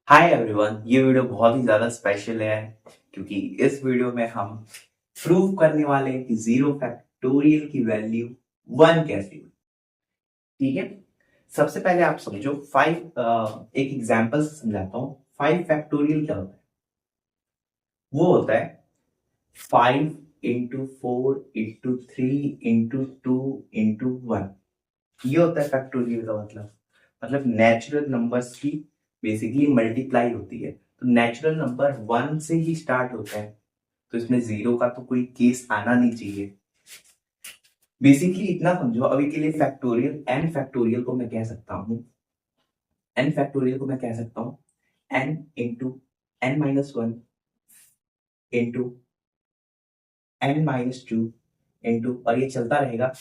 Hi everyone, ये video बहुत ही ज्यादा स्पेशल है क्योंकि इस वीडियो में हम प्रूव करने वाले हैं कि जीरो फैक्टोरियल की वैल्यू वन कैसे हुई। ठीक है, सबसे पहले आप समझो एक एग्जांपल से समझाता हूँ। 5 फैक्टोरियल क्या होता है? वो होता है 5 into 4 into 3 into 2 into 1। ये होता है फैक्टोरियल का मतलब नेचुरल नंबर्स की बेसिकली मल्टीप्लाई होती है। तो नेचुरल नंबर वन से ही स्टार्ट होता है, तो इसमें जीरो का तो कोई केस आना नहीं चाहिए। बेसिकली इतना समझो, अभी के लिए फैक्टोरियल को मैं कह सकता हूँ एन फैक्टोरियल को मैं कह सकता हूँ n into n-1 into n-2 into, और ये चलता रहेगा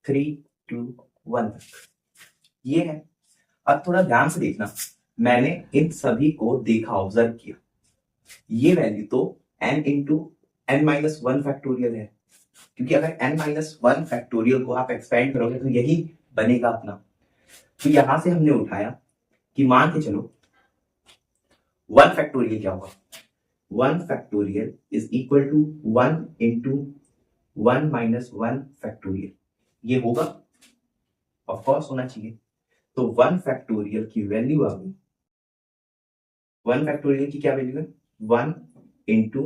3 to 1 तक। ये है। अब थोड़ा ध्यान से देखना, मैंने इन सभी को देखा, ऑब्जर्व किया। ये वैल्यू तो n इंटू n-1 फैक्टोरियल है, क्योंकि अगर n-1 फैक्टोरियल को आप एक्सपेंड करोगे तो यही बनेगा अपना। तो यहां से हमने उठाया कि मान के चलो 1 फैक्टोरियल क्या होगा। 1 factorial is equal to 1 into 1-1 factorial. ये होगा, ऑफ कोर्स होना चाहिए। तो 1 फैक्टोरियल की वैल्यू आ गई। 1 फैक्टोरियल की क्या वैल्यू है? 1 इंटू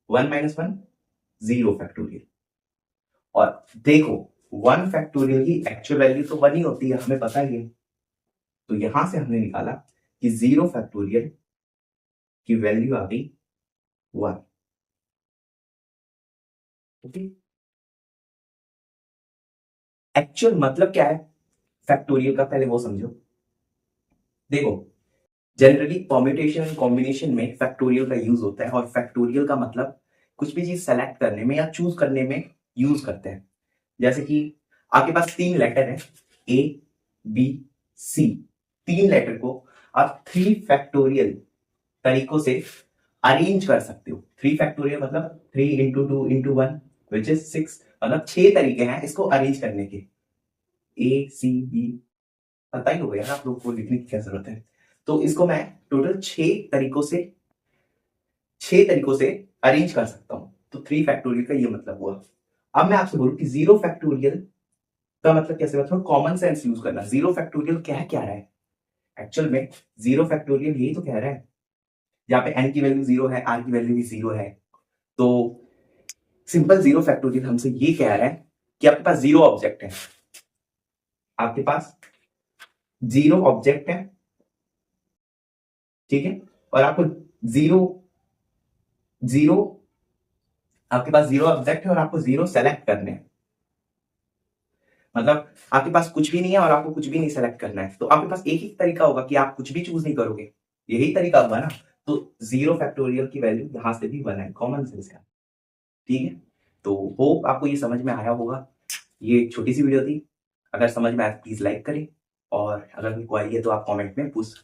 1-1 0 फैक्टोरियल। और देखो 1 फैक्टोरियल की एक्चुअल वैल्यू तो 1 ही होती है, हमें पता ही है। तो यहां से हमने निकाला कि 0 फैक्टोरियल की वैल्यू आ गई 1। ओके, एक्चुअल मतलब क्या है फैक्टोरियल का, पहले वो समझो। देखो, जनरली परम्यूटेशन एंड कॉम्बिनेशन में फैक्टोरियल का यूज होता है, और फैक्टोरियल का मतलब कुछ भी चीज सेलेक्ट करने में या चूज करने में यूज करते हैं। जैसे कि आपके पास 3 लेटर है, ए बी सी। 3 लेटर को आप 3 फैक्टोरियल तरीकों से अरेंज कर सकते हो। 3 फैक्टोरियल मतलब 3 into 2 into 1 विच इज 6। मतलब 6 तरीके हैं इसको अरेंज करने के। ए सी बी, पता ही होगा यार आप लोग को, लिखने की क्या जरूरत है। तो इसको मैं टोटल 6 तरीकों से अरेंज कर सकता हूं। तो 3 फैक्टोरियल का ये मतलब हुआ। अब मैं आपसे बोलूं कि 0 फैक्टोरियल का मतलब कैसे, मतलब कॉमन सेंस यूज करना। 0 फैक्टोरियल क्या रहा है एक्चुअल में? 0 फैक्टोरियल यही तो कह रहा है, यहाँ पे n की वैल्यू 0 है, r की वैल्यू भी 0 है। तो सिंपल 0 फैक्टोरियल हमसे ये कह रहा है कि आपके पास 0 ऑब्जेक्ट है। आपके पास 0 ऑब्जेक्ट है, ठीक है, और आपको 0 0 आपके पास 0 ऑब्जेक्ट है और आपको 0 सेलेक्ट करने हैं। मतलब आपके पास कुछ भी नहीं है और आपको कुछ भी नहीं सेलेक्ट करना है। तो आपके पास एक ही तरीका होगा कि आप कुछ भी चूज नहीं करोगे, यही तरीका होगा ना। तो 0 फैक्टोरियल की वैल्यू यहां से भी 1 है, कॉमन सेंस का। ठीक है, तो होप आपको ये समझ में आया होगा। ये एक छोटी सी वीडियो थी। अगर समझ में आया तो प्लीज लाइक करें, और अगर कोई क्वेरी है तो आप कमेंट में पूछ